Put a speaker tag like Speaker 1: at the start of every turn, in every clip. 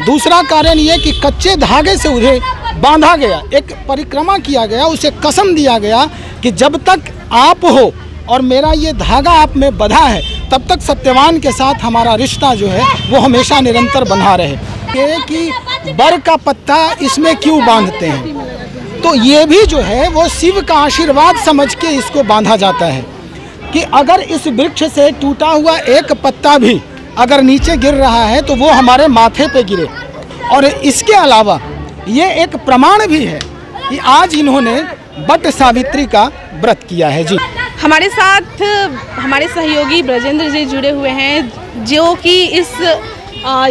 Speaker 1: दूसरा कारण ये कि कच्चे धागे से उन्हें बांधा गया, एक परिक्रमा किया गया, उसे कसम दिया गया कि जब तक आप हो और मेरा ये धागा आप में बंधा है तब तक सत्यवान के साथ हमारा रिश्ता जो है वो हमेशा निरंतर बना रहे। ये कि बर का पत्ता इसमें क्यों बांधते हैं, तो ये भी जो है वो शिव का आशीर्वाद समझ के इसको बांधा जाता है कि अगर इस वृक्ष से टूटा हुआ एक पत्ता भी अगर नीचे गिर रहा है तो वो हमारे माथे पे गिरे। और इसके अलावा ये एक प्रमाण भी है कि आज इन्होंने वट सावित्री का व्रत किया है। जी,
Speaker 2: हमारे साथ हमारे सहयोगी ब्रजेंद्र जी जुड़े हुए हैं जो कि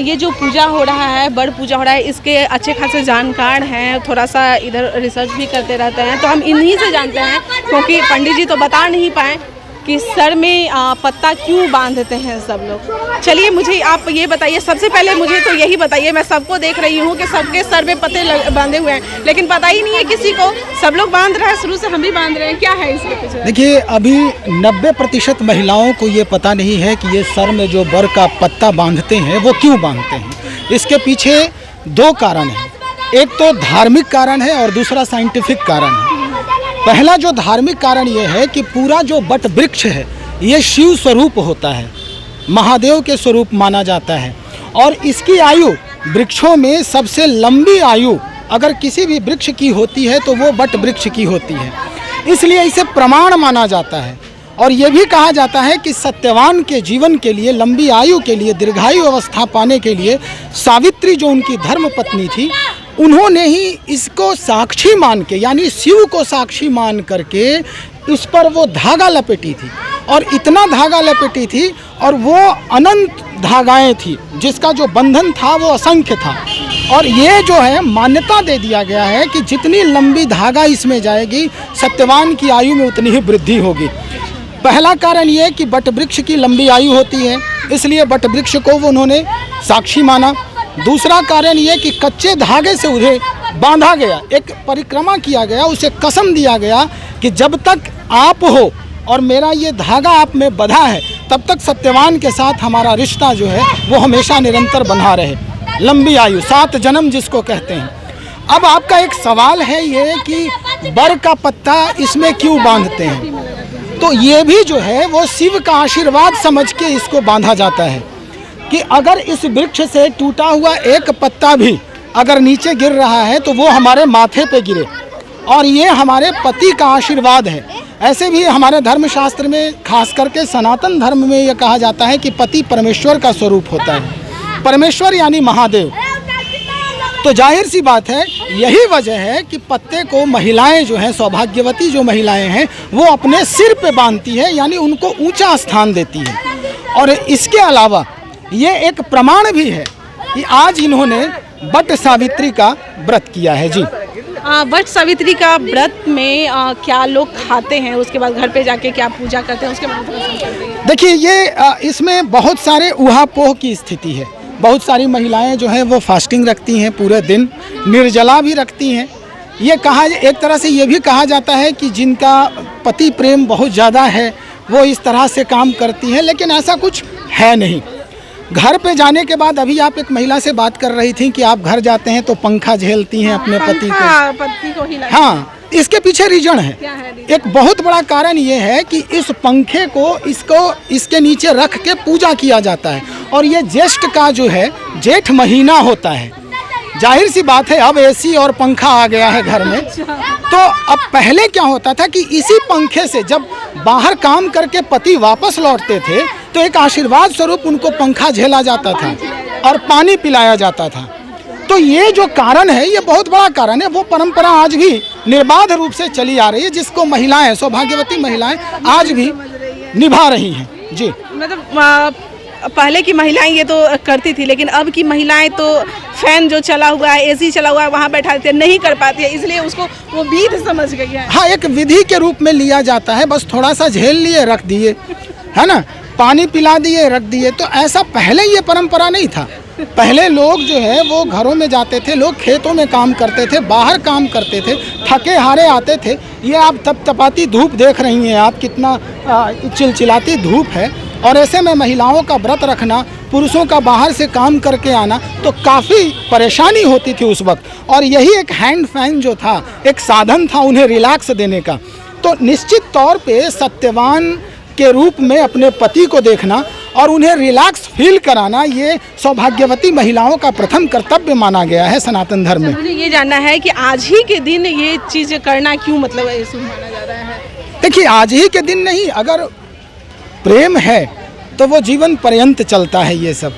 Speaker 2: ये जो पूजा हो रहा है, बड़ पूजा हो रहा है, इसके अच्छे खासे जानकार हैं, थोड़ा सा इधर रिसर्च भी करते रहते हैं, तो हम इन्हीं से जानते हैं क्योंकि पंडित जी तो बता नहीं पाए कि सर में पत्ता क्यों बांधते हैं सब लोग। चलिए मुझे आप ये बताइए, सबसे पहले मुझे तो यही बताइए, मैं सबको देख रही हूँ कि सबके सर में पत्ते बांधे हुए हैं लेकिन पता ही नहीं है किसी को, सब लोग बांध रहे हैं, शुरू से हम भी बांध रहे हैं, क्या है इसके पीछे?
Speaker 1: देखिए, अभी 90% महिलाओं को ये पता नहीं है कि ये सर में जो बर का पत्ता बांधते हैं वो क्यों बांधते हैं। इसके पीछे दो कारण हैं, एक तो धार्मिक कारण है और दूसरा साइंटिफिक कारण है। पहला जो धार्मिक कारण ये है कि पूरा जो वट वृक्ष है ये शिव स्वरूप होता है, महादेव के स्वरूप माना जाता है और इसकी आयु वृक्षों में सबसे लंबी आयु अगर किसी भी वृक्ष की होती है तो वो वट वृक्ष की होती है, इसलिए इसे प्रमाण माना जाता है। और ये भी कहा जाता है कि सत्यवान के जीवन के लिए, लंबी आयु के लिए, दीर्घायु अवस्था पाने के लिए सावित्री जो उनकी धर्म पत्नी थी, उन्होंने ही इसको साक्षी मान के, यानी शिव को साक्षी मान करके इस पर वो धागा लपेटी थी और इतना धागा लपेटी थी और वो अनंत धागाएं थी जिसका जो बंधन था वो असंख्य था। और ये जो है मान्यता दे दिया गया है कि जितनी लंबी धागा इसमें जाएगी सत्यवान की आयु में उतनी ही वृद्धि होगी। पहला कारण ये कि वट वृक्ष की लंबी आयु होती है, इसलिए वट वृक्ष को वो उन्होंने साक्षी माना। दूसरा कारण ये कि कच्चे धागे से उन्हें बांधा गया, एक परिक्रमा किया गया, उसे कसम दिया गया कि जब तक आप हो और मेरा ये धागा आप में बंधा है तब तक सत्यवान के साथ हमारा रिश्ता जो है वो हमेशा निरंतर बना रहे। लंबी आयु, 7 जन्म जिसको कहते हैं। अब आपका एक सवाल है ये कि बर का पत्ता इसमें क्यों बांधते हैं, तो ये भी जो है वो शिव का आशीर्वाद समझ के इसको बांधा जाता है कि अगर इस वृक्ष से टूटा हुआ एक पत्ता भी अगर नीचे गिर रहा है तो वो हमारे माथे पे गिरे और ये हमारे पति का आशीर्वाद है। ऐसे भी हमारे धर्मशास्त्र में, खास करके सनातन धर्म में, ये कहा जाता है कि पति परमेश्वर का स्वरूप होता है, परमेश्वर यानी महादेव। तो जाहिर सी बात है, यही वजह है कि पत्ते को महिलाएं जो हैं, सौभाग्यवती जो महिलाएं हैं, वो अपने सिर पे बांधती है, यानी उनको ऊंचा स्थान देती है। और इसके अलावा ये एक प्रमाण भी है कि आज इन्होंने वट सावित्री का व्रत किया है। जी,
Speaker 2: वट सावित्री का व्रत में क्या लोग खाते हैं, उसके बाद घर पे जाके क्या पूजा करते हैं, उसके बाद
Speaker 1: देखिए, ये इसमें बहुत सारे ऊहापोह की स्थिति है। बहुत सारी महिलाएं जो हैं वो फास्टिंग रखती हैं, पूरे दिन निर्जला भी रखती हैं। ये कहा, एक तरह से ये भी कहा जाता है कि जिनका पति प्रेम बहुत ज़्यादा है वो इस तरह से काम करती हैं, लेकिन ऐसा कुछ है नहीं। घर पे जाने के बाद, अभी आप एक महिला से बात कर रही थी कि आप घर जाते हैं तो पंखा झेलती हैं अपने पति को हिलाती। हाँ, इसके पीछे रीजन है, क्या है रीजन? एक बहुत बड़ा कारण ये है कि इस पंखे को इसके नीचे रख के पूजा किया जाता है और ये ज्येष्ठ का जो है जेठ महीना होता है। जाहिर सी बात है, अब एसी और पंखा आ गया है घर में, तो अब पहले क्या होता था कि इसी पंखे से जब बाहर काम करके पति वापस लौटते थे तो एक आशीर्वाद स्वरूप उनको पंखा झेला जाता था और पानी पिलाया जाता था। तो ये जो कारण है, ये बहुत बड़ा कारण है। वो परंपरा आज भी निर्बाध रूप से चली आ रही है, जिसको महिलाएं, सौभाग्यवती महिलाएं आज भी निभा रही हैं। जी,
Speaker 2: मतलब पहले की महिलाएं ये तो करती थी, लेकिन अब की महिलाएं तो फैन जो चला हुआ है, एसी चला हुआ है, वहाँ बैठा देती है, नहीं कर पाती है, इसलिए उसको वो विधि समझ गई है।
Speaker 1: हाँ, एक विधि के रूप में लिया जाता है, बस थोड़ा सा झेल लिए, रख दिए, है ना, पानी पिला दिए, रख दिए। तो ऐसा पहले ये परंपरा नहीं था। पहले लोग जो है वो घरों में जाते थे, लोग खेतों में काम करते थे, बाहर काम करते थे, थके हारे आते थे। ये आप तपतपाती धूप देख रही हैं आप, कितना चिलचिलाती धूप है, और ऐसे में महिलाओं का व्रत रखना, पुरुषों का बाहर से काम करके आना, तो काफ़ी परेशानी होती थी उस वक्त। और यही एक हैंड फैन जो था, एक साधन था उन्हें रिलैक्स देने का। तो निश्चित तौर पे सत्यवान के रूप में अपने पति को देखना और उन्हें रिलैक्स फील कराना, ये सौभाग्यवती महिलाओं का प्रथम कर्तव्य माना गया है सनातन धर्म में।
Speaker 2: मुझे ये जानना है कि आज ही के दिन ये चीज़ करना क्यों मतलब शुभ माना जा रहा है?
Speaker 1: देखिए, आज ही के दिन नहीं, अगर प्रेम है तो वो जीवन पर्यंत चलता है ये सब।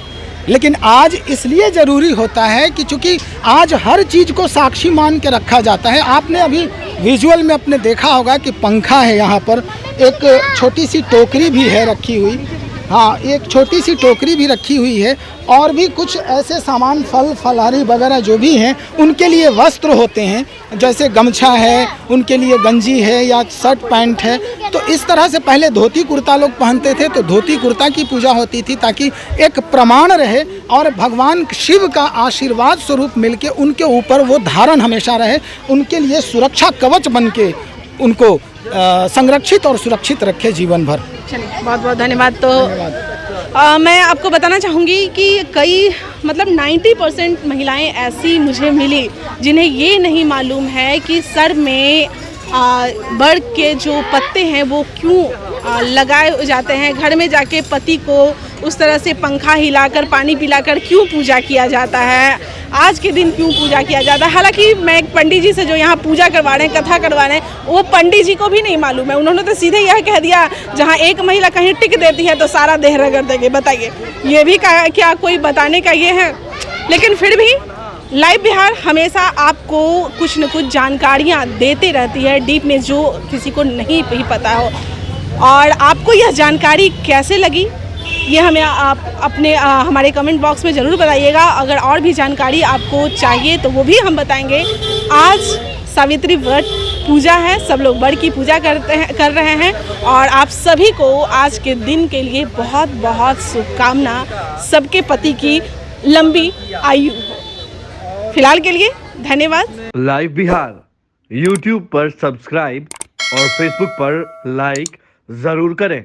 Speaker 1: लेकिन आज इसलिए ज़रूरी होता है कि चूँकि आज हर चीज़ को साक्षी मान के रखा जाता है। आपने अभी विजुअल में अपने देखा होगा कि पंखा है, यहाँ पर एक छोटी सी टोकरी भी है रखी हुई। हाँ, एक छोटी सी टोकरी भी रखी हुई है, और भी कुछ ऐसे सामान, फल फलहारी वगैरह जो भी हैं, उनके लिए वस्त्र होते हैं, जैसे गमछा है, उनके लिए गंजी है या शर्ट पैंट है। तो इस तरह से पहले धोती कुर्ता लोग पहनते थे, तो धोती कुर्ता की पूजा होती थी ताकि एक प्रमाण रहे और भगवान शिव का आशीर्वाद स्वरूप मिलके उनके ऊपर वो धारण हमेशा रहे, उनके लिए सुरक्षा कवच बन के उनको संरक्षित और सुरक्षित रखे जीवन भर।
Speaker 2: चलिए, बहुत बहुत धन्यवाद। तो मैं आपको बताना चाहूँगी कि कई मतलब 90% महिलाएं ऐसी मुझे मिली जिन्हें ये नहीं मालूम है कि सर में बड़ के जो पत्ते हैं वो क्यों लगाए जाते हैं। घर में जाके पति को उस तरह से पंखा हिलाकर, पानी पिलाकर क्यों पूजा किया जाता है, आज के दिन क्यों पूजा किया जाता है। हालांकि मैं एक पंडित जी से जो यहाँ पूजा करवा रहे हैं, कथा करवा रहे हैं, वो पंडित जी को भी नहीं मालूम है। उन्होंने तो सीधे यह कह दिया, जहाँ एक महिला कहीं टिक देती है तो सारा देह रगड़ देंगे। बताइए, ये भी क्या कोई बताने का ये है? लेकिन फिर भी लाइव बिहार हमेशा आपको कुछ न कुछ जानकारियाँ देते रहती है डीप में, जो किसी को नहीं भी पता हो। और आपको यह जानकारी कैसे लगी, ये हमें आप अपने हमारे कमेंट बॉक्स में ज़रूर बताइएगा। अगर और भी जानकारी आपको चाहिए तो वो भी हम बताएंगे। आज सावित्री व्रत पूजा है, सब लोग बड़ की पूजा कर रहे हैं, और आप सभी को आज के दिन के लिए बहुत बहुत शुभकामना। सबके पति की लंबी आयु हो। फिलहाल के लिए धन्यवाद।
Speaker 3: लाइव बिहार YouTube पर सब्सक्राइब और Facebook पर लाइक जरूर करें।